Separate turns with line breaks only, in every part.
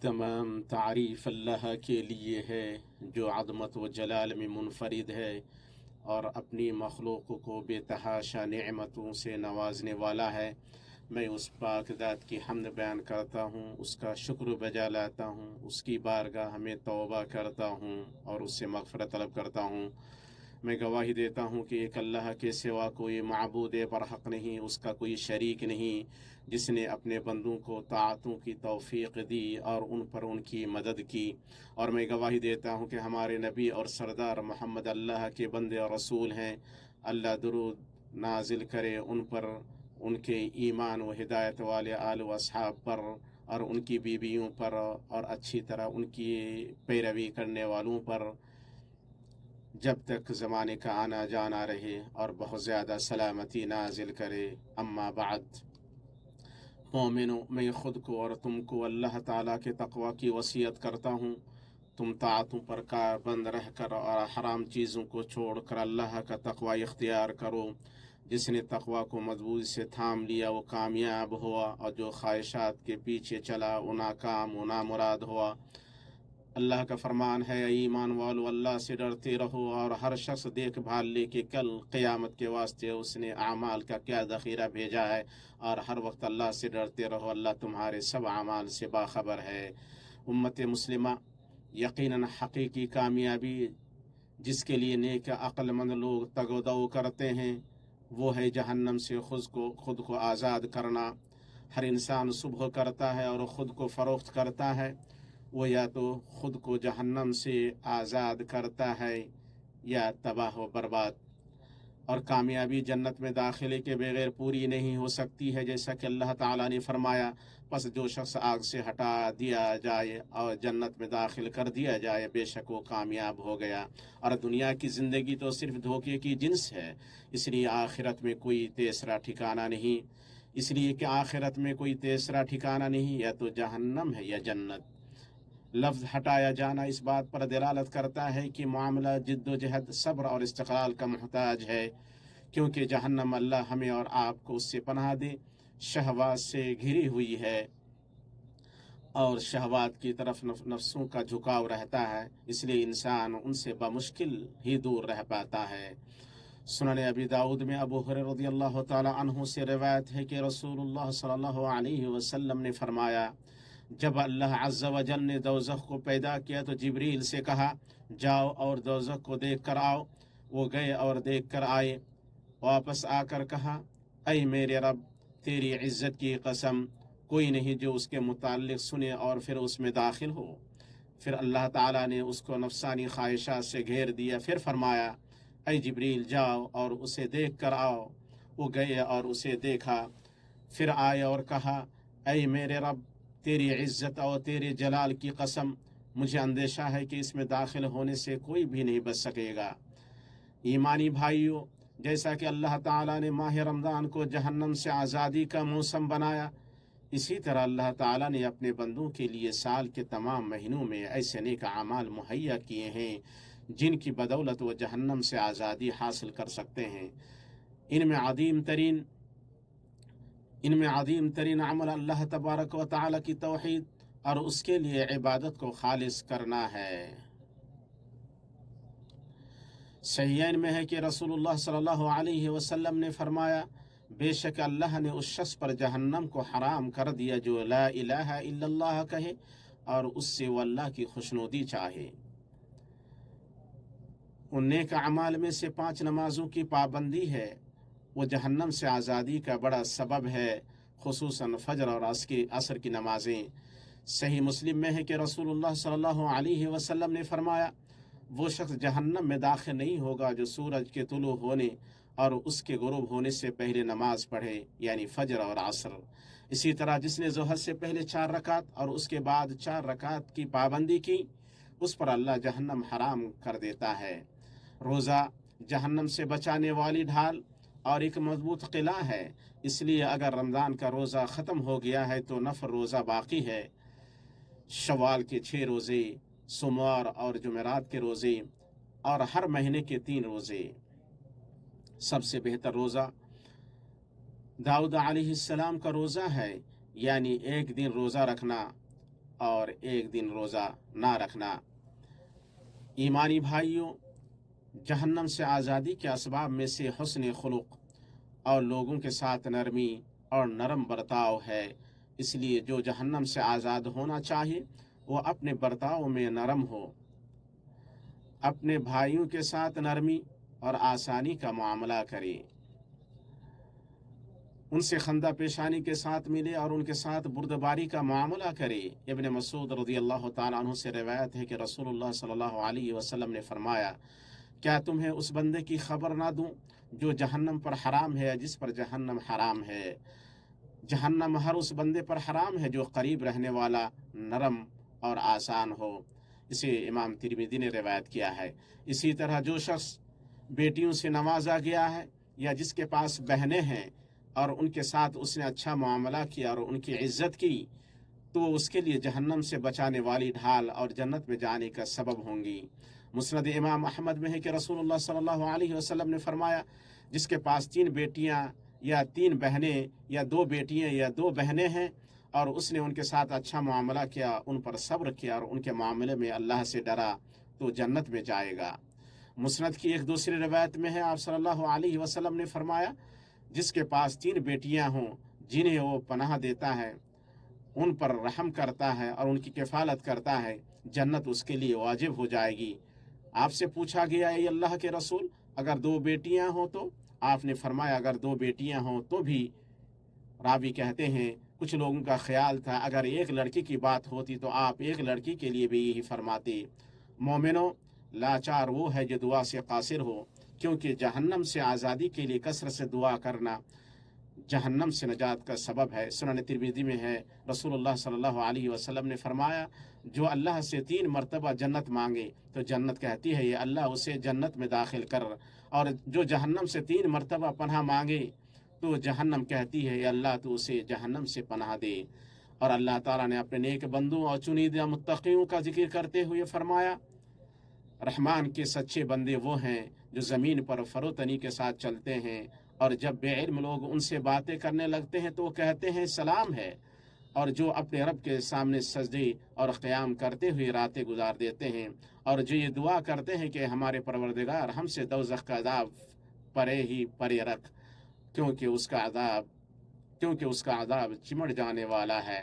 तमाम तारीफ़ अल्लाह के लिए है जो अज़मत व जलाल में मुनफरिद है और अपनी मखलूक को बेतहाशा नेमतों से नवाजने वाला है। मैं उस पाक ज़ात की हम्द बयान करता हूँ, उसका शुक्र बजा लाता हूँ, उसकी बारगाह में तौबा करता हूँ और उससे मग़फ़िरत तलब करता हूँ। मैं गवाही देता हूँ कि एक अल्लाह के सिवा कोई माबूद बरहक़ नहीं, उसका कोई शरीक नहीं, जिसने अपने बंदों को ताअतों की तौफ़ीक़ दी और उन पर उनकी मदद की। और मैं गवाही देता हूँ कि हमारे नबी और सरदार मोहम्मद अल्लाह के बंदे और रसूल हैं। अल्लाह दुरूद नाजिल करे उन पर, उनके ईमान व हिदायत वाले आल व अस्हाब पर और उनकी बीवियों पर और अच्छी तरह उनकी पैरवी करने वालों पर जब तक ज़माने का आना जाना रहे, और बहुत ज़्यादा सलामती नाजिल करे। अम्मा बाद, मोमिनो, मैं ख़ुद को और तुमको अल्लाह ताला के तक़वा की वसीयत करता हूँ। तुम ताअतों पर कारबंद रह कर और हराम चीज़ों को छोड़ कर अल्लाह का तक़वा इख्तियार करो। जिसने तक़वा को मजबूती से थाम लिया वो कामयाब हुआ, और जो ख्वाहिशात के पीछे चला वो नाकाम वो नामुराद हुआ। अल्लाह का फरमान है, ईमान वालो, अल्लाह से डरते रहो और हर शख्स देखभाल ले कि कल क़यामत के वास्ते उसने आमाल का क्या ज़ख़ीरा भेजा है, और हर वक्त अल्लाह से डरते रहो, अल्लाह तुम्हारे सब आमाल से बाखबर है। उम्मत मुस्लिमा, यकीनन हकीकी कामयाबी जिसके लिए नेक अक्लमंद लोग तगदो करते हैं वो है जहन्नम से खुद को आज़ाद करना। हर इंसान सुबह करता है और ख़ुद को फ़रोख्त करता है, वो या तो ख़ुद को जहन्नम से आज़ाद करता है या तबाह व बर्बाद। और कामयाबी जन्नत में दाखिले के बगैर पूरी नहीं हो सकती है, जैसा कि अल्लाह ताला ने फरमाया, बस जो शख्स आग से हटा दिया जाए और जन्नत में दाखिल कर दिया जाए, बेशक वो कामयाब हो गया। और दुनिया की ज़िंदगी तो सिर्फ धोखे की जिन्स है, इसलिए आखिरत में कोई तीसरा ठिकाना नहीं। इसलिए कि आखिरत में कोई तीसरा ठिकाना नहीं, या तो जहन्नम है या जन्नत। लफ्ज़ हटाया जाना इस बात पर दलालत करता है कि मामला जिद्दोजहद, सब्र और इस्तिक़लाल का मुहताज है, क्योंकि जहन्नम, अल्लाह हमें और आपको उससे पनाह दे, शहवात से घिरी हुई है और शहवात की तरफ नफ्सों का झुकाव रहता है, इसलिए इंसान उनसे बमुश्किल ही दूर रह पाता है। सुनन अबी दाऊद में अबू हुरैरा रज़ियल्लाहु ताला अन्हु से रिवायत है कि रसूलुल्लाह सल्लल्लाहु अलैहि वसल्लम ने फरमाया, जब अल्लाह अज़्ज़ व जल ने दोज़ख को पैदा किया तो जिब्रील से कहा, जाओ और दोज़ख को देख कर आओ। वो गए और देख कर आए। वापस आकर कहा, ऐ मेरे रब, तेरी इज़्ज़त की कसम, कोई नहीं जो उसके मुताल्लिक़ सुने और फिर उसमें दाखिल हो। फिर अल्लाह ताला ने उसको नफसानी ख्वाहिशात से घेर दिया। फिर फरमाया, ऐ जिब्रील, जाओ और उसे देख कर आओ। वो गए और उसे देखा। फिर आए और कहा, ऐ मेरे रब, तेरी इज़्ज़त और तेरे जलाल की कसम, मुझे अंदेशा है कि इसमें दाखिल होने से कोई भी नहीं बच सकेगा। ईमानी भाइयों, जैसा कि अल्लाह ताला ने माह रमज़ान को जहन्नम से आज़ादी का मौसम बनाया, इसी तरह अल्लाह ताला ने अपने बंदों के लिए साल के तमाम महीनों में ऐसे नेक आमाल मुहैया किए हैं जिनकी बदौलत वो जहन्नम से आज़ादी हासिल कर सकते हैं। इनमें अदीम तरीन अमल अल्लाह तबारक व तआला की तौहीद और उसके लिए इबादत को खालिस करना है। सहीहैन में है कि रसूलुल्लाह सल्लल्लाहु अलैहि वसल्लम ने फरमाया, बेशक अल्लाह ने उस शख्स पर जहन्नम को हराम कर दिया जो ला इलाहा इल्लल्लाह कहे और उससे वो अल्लाह की खुशनुदी चाहे। उन नेक अमाल में से 5 नमाजों की पाबंदी है, वो जहन्नम से आज़ादी का बड़ा सबब है, खुसूसन फजर और असर की नमाजें। सही मुस्लिम में है कि रसूलुल्लाह सल्लल्लाहु अलैहि वसल्लम ने फरमाया, वो शख्स जहन्नम में दाखिल नहीं होगा जो सूरज के तुलू होने और उसके गुरूब होने से पहले नमाज पढ़े, यानी फजर और असर। इसी तरह जिसने ज़ोहर से पहले 4 रकात और उसके बाद 4 रकात की पाबंदी की, उस पर अल्लाह जहन्नम हराम कर देता है। रोज़ा जहन्नम से बचाने वाली ढाल और एक मजबूत किला है, इसलिए अगर रमज़ान का रोज़ा ख़त्म हो गया है तो नफल रोज़ा बाकी है। शवाल के 6 रोज़े, सोमवार और जुमेरात के रोज़े और हर महीने के 3 रोज़े। सबसे बेहतर रोज़ा दाऊद अलैहिस्सलाम का रोज़ा है, यानी एक दिन रोज़ा रखना और एक दिन रोज़ा ना रखना। ईमानी भाइयों, जहन्नम से आज़ादी के असबाब में से हुस्न खुलुक और लोगों के साथ नरमी और नरम बर्ताव है। इसलिए जो जहन्नम से आज़ाद होना चाहिए वो अपने बर्ताव में नरम हो, अपने भाइयों के साथ नरमी और आसानी का मामला करे, उनसे खंदा पेशानी के साथ मिले और उनके साथ बुर्दबारी का मामला करे। इब्न मसूद रज़ियल्लाहु ताला अन्हु से रिवायत है कि रसूलुल्लाह सल्लल्लाहु अलैहि वसल्लम ने फरमाया, क्या तुम्हें उस बंदे की खबर ना दूं जो जहन्नम पर हराम है, जिस पर जहन्नम हराम है। जहन्नम हर उस बंदे पर हराम है जो करीब रहने वाला, नरम और आसान हो। इसे इमाम तिरमिज़ी ने रिवायत किया है। इसी तरह जो शख्स बेटियों से नवाजा गया है या जिसके पास बहनें हैं और उनके साथ उसने अच्छा मामला किया और उनकी इज्जत की, तो उसके लिए जहन्नम से बचाने वाली ढाल और जन्नत में जाने का सबब होंगी। मुस्नद इमाम अहमद में है कि रसूलुल्लाह सल्लल्लाहु अलैहि वसल्लम ने फरमाया, जिसके पास 3 बेटियां या 3 बहनें या 2 बेटियां या 2 बहनें हैं और उसने उनके साथ अच्छा मामला किया, उन पर सब्र किया और उनके मामले में अल्लाह से डरा, तो जन्नत में जाएगा। मुस्नद की एक दूसरी रिवायत में है, आप सल्लल्लाहु अलैहि वसल्लम ने फरमाया, जिसके पास 3 बेटियां हों जिन्हें वो पनाह देता है, उन पर रहम करता है और उनकी किफ़ालत करता है, जन्नत उसके लिए वाजिब हो जाएगी। आपसे पूछा गया, ये अल्लाह के रसूल, अगर 2 बेटियां हों तो? आपने फरमाया, अगर 2 बेटियां हों तो भी। रावी कहते हैं, कुछ लोगों का ख्याल था अगर एक लड़की की बात होती तो आप एक लड़की के लिए भी यही फरमाते। मोमिनो, लाचार वो है जो दुआ से कासिर हो, क्योंकि जहन्नम से आज़ादी के लिए कसरत से दुआ करना जहन्नम से नजात का सबब है। सुनन तिरमिज़ी में है, रसूलुल्लाह सल्लल्लाहु अलैहि वसल्लम ने फरमाया, जो अल्लाह से 3 मरतबा जन्नत मांगे तो जन्नत कहती है, ये अल्लाह उसे जन्नत में दाखिल कर, और जो जहन्नम से 3 मरतबा पनाह मांगे तो जहन्नम कहती है, ये अल्लाह तो उसे जहन्नम से पनाह दे। और अल्लाह ताला ने अपने नेक बंदों और चुनिंदा मुत्तक़ियों का जिक्र करते हुए फरमाया, रहमान के सच्चे बंदे वो हैं जो ज़मीन पर फरोतनी के साथ चलते हैं, और जब बेइल्म लोग उनसे बातें करने लगते हैं तो वो कहते हैं सलाम है, और जो अपने रब के सामने सजदे और क़याम करते हुए रातें गुजार देते हैं, और जो ये दुआ करते हैं कि हमारे परवरदिगार हमसे दोज़ख का अज़ाब परे ही परे रख, क्योंकि उसका अज़ाब चिमट जाने वाला है।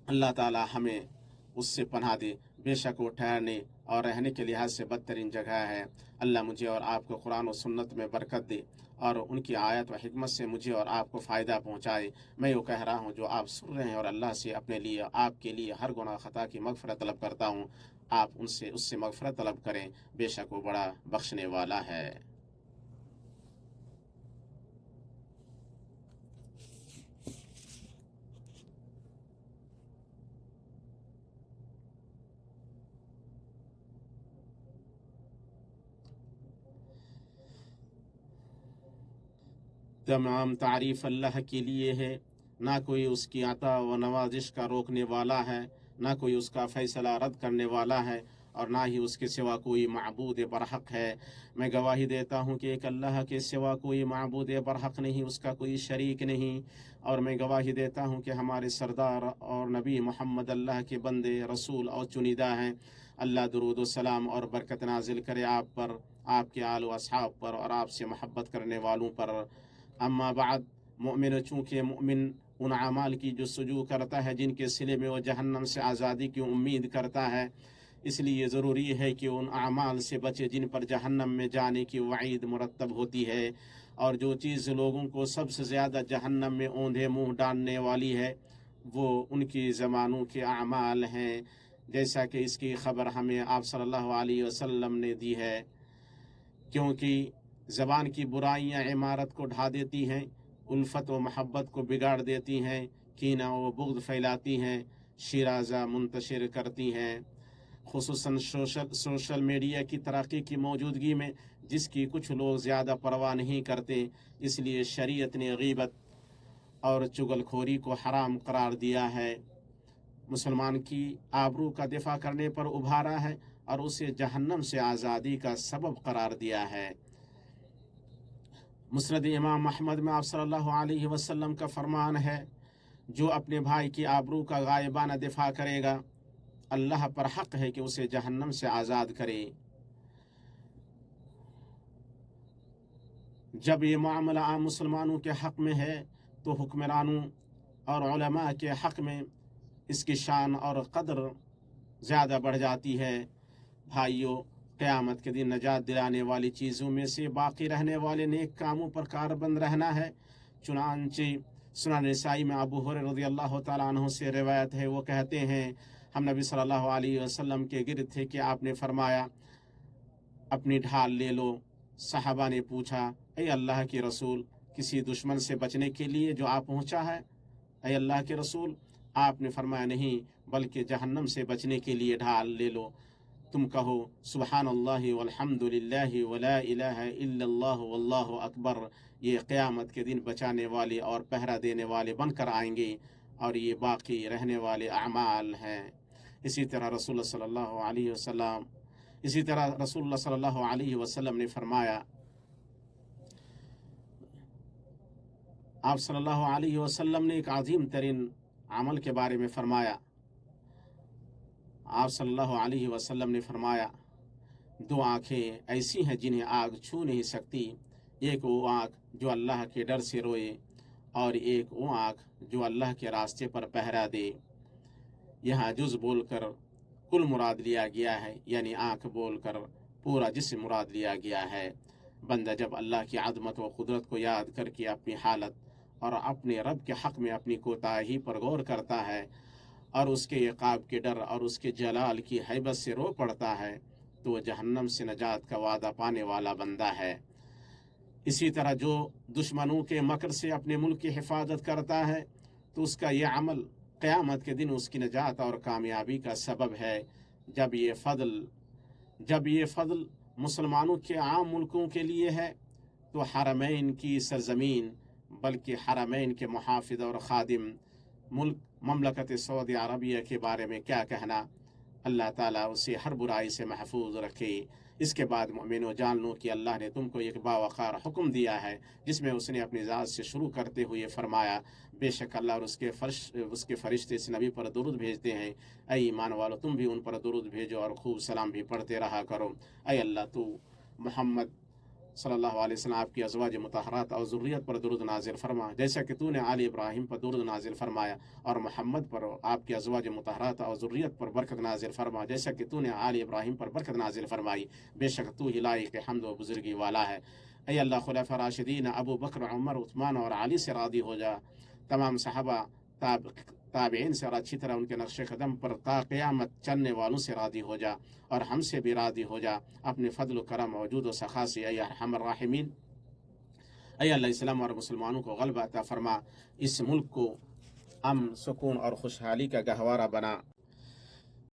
अल्लाह ताला हमें उससे पनाह दे। बेशक वो ठहरने और रहने के लिहाज से बदतरीन जगह है। अल्लाह मुझे और आपको कुरान और सुन्नत में बरकत दे और उनकी आयत व हिकमत से मुझे और आपको फ़ायदा पहुँचाए। मैं यो कह रहा हूँ जो आप सुन रहे हैं, और अल्लाह से अपने लिए आपके लिए हर गुनाह खता की मग़फ़िरत तलब करता हूँ। आप उससे मग़फ़िरत तलब करें, बेशक वो बड़ा बख्शने वाला है। तमाम तारीफ़ अल्लाह के लिए है, ना कोई उसकी अता व नवाजिश का रोकने वाला है, ना कोई उसका फ़ैसला रद्द करने वाला है, और ना ही उसके सिवा कोई माबूद बरहक है। मैं गवाही देता हूँ कि एक अल्लाह के सिवा कोई माबूद बरहक नहीं, उसका कोई शरीक नहीं। और मैं गवाही देता हूँ कि हमारे सरदार और नबी मोहम्मद अल्लाह के बंदे, रसूल और चुनिदा हैं। अल्लाह दुरूद व सलाम और बरकत नाजिल करे आप पर, आपके आल व असहाब पर और आपसे मोहब्बत करने वालों पर। अम्मा बाद, मोमिन, चूँकि मोमिन उन अमाल की जस्तजू करता है जिनके सिले में वह जहन्नम से आज़ादी की उम्मीद करता है, इसलिए ज़रूरी है कि उन अमाल से बचे जिन पर जहन्नम में जाने की वईद मुरतब होती है। और जो चीज़ लोगों को सबसे ज़्यादा जहन्नम में औंधे मुँह डालने वाली है वो उनकी ज़मानों के अमाल हैं, जैसा कि इसकी खबर हमें आप सल्लल्लाहु अलैहि वसल्लम ने दी है। क्योंकि ज़बान की बुराइयां इमारत को ढा देती हैं, उल्फत व महब्बत को बिगाड़ देती हैं, कीना व बुग़्ज़ फैलाती हैं, शिराज़ा मुंतशिर करती हैं। खुसूसन सोशल मीडिया की तरक्की की मौजूदगी में, जिसकी कुछ लोग ज़्यादा परवाह नहीं करते, इसलिए शरीयत ने गीबत और चुगलखोरी को हराम करार दिया है, मुसलमान की आबरू का दिफा करने पर उभारा है और उसे जहन्नम से आज़ादी का सबब करार दिया है। मुस्नद इमाम अहमद में आप सल्लल्लाहु अलैहि वसल्लम का फरमान है, जो अपने भाई की आबरू का गायबाना दिफा करेगा, अल्लाह पर हक है कि उसे जहन्नम से आज़ाद करे। जब ये मामला आम मुसलमानों के हक़ में है तो हुक्मरानों और उलमा के हक़ में इसकी शान और कदर ज़्यादा बढ़ जाती है। भाइयों, क़यामत के दिन नजात दिलाने वाली चीज़ों में से बाकी रहने वाले नेक कामों पर कारबंद रहना है। चुनांचे सुनन नसाई में अबू हुरैरा रज़ियल्लाहु ताला अन्हु से रिवायत है, वो कहते हैं हम नबी सल्लल्लाहु अलैहि वसल्लम के गिर्द थे कि आपने फरमाया अपनी ढाल ले लो। सहाबा ने पूछा, ऐ अल्लाह के रसूल, किसी दुश्मन से बचने के लिए जो आ पहुँचा है? ऐ अल्लाह के रसूल, आपने फरमाया नहीं, बल्कि जहन्नम से बचने के लिए ढाल ले लो। तुम कहो सुबहानल्लाहि वल्हम्दुलिल्लाहि वला इलाहा इल्लल्लाह वल्लाहु अकबर। ये क़यामत के दिन बचाने वाले और पहरा देने वाले बनकर आएंगे और ये बाकी रहने वाले अमाल हैं। इसी तरह रसूलुल्लाह सल्लल्लाहु अलैहि वसल्लम ने फरमाया, आप सल्लल्लाहु अलैहि वसल्लम ने एक अजीम तरीन अमल के बारे में फरमाया। आप सल्लल्लाहु अलैहि वसल्लम ने फरमाया, दो आँखें ऐसी हैं जिन्हें आग छू नहीं सकती। एक वो आँख जो अल्लाह के डर से रोए और एक वो आँख जो अल्लाह के रास्ते पर पहरा दे। यहाँ जुज़ बोलकर कुल मुराद लिया गया है, यानी आँख बोलकर पूरा जिस्म मुराद लिया गया है। बंदा जब अल्लाह की अज़मत व कुदरत को याद करके अपनी हालत और अपने रब के हक़ में अपनी कोताही पर गौर करता है और उसके इक़ाब के डर और उसके जलाल की हैबत से रो पड़ता है, तो वह जहन्नम से नजात का वादा पाने वाला बंदा है। इसी तरह जो दुश्मनों के मकर से अपने मुल्क की हिफाजत करता है, तो उसका यह अमल क़यामत के दिन उसकी नजात और कामयाबी का सबब है। जब ये फ़ضल मुसलमानों के आम मुल्कों के लिए है, तो हरमैन की सरजमीन, बल्कि हरमैन के मुहाफ़िज़ और खादिम मुल्क ममलकत सऊदी अरबिया के बारे में क्या कहना। अल्लाह ताला उसे हर बुराई से महफूज रखे। इसके बाद मोमिनो, जान लो कि अल्लाह ने तुमको एक बावक़ार हुक्म दिया है, जिसमें उसने अपनी ज़ात से शुरू करते हुए फरमाया, बेशक अल्लाह और उसके फ़रिश्ते इस नबी पर दुरूद भेजते हैं। ऐ ईमान वालो, तुम भी उन पर दुरूद भेजो और खूब सलाम भी पढ़ते रहा करो। ऐ अल्लाह, तू मोहम्मद सल्लल्लाहु अलैहि वसल्लम आपकी अज़वाज मुतहरात और ज़ुर्रियत पर दुरूद नाज़िल फरमा, जैसा कि तूने आले इब्राहिम पर दुरूद नाज़िल फरमाया, और मोहम्मद पर आपकी अज़वाज मुतहरात और ज़ुर्रियत पर बरकत नाज़िल फरमा, जैसा कि तूने आले इब्राहिम पर बरकत नाज़िल फरमाई। बेशक तू ही लायक हम्द व बुज़ुर्गी वाला है। ऐ अल्लाह, खुलफ़ा राशिदीन अबू बकर, उमर, उस्मान और अली से राज़ी हो जा। तमाम सहाबा ताबईन से और अच्छी तरह उनके नक्श कदम पर ता क़यामत चलने वालों से राज़ी हो जा, और हमसे भी राज़ी हो जा अपने फ़ضल करम वजूद व सखा से। या अरहमर राहिमीन, ऐ अल्लाह, इस्लाम और मुसलमानों को ग़लबा अता फरमा, इस मुल्क को अमन, सुकून और खुशहाली का गहवारा बना।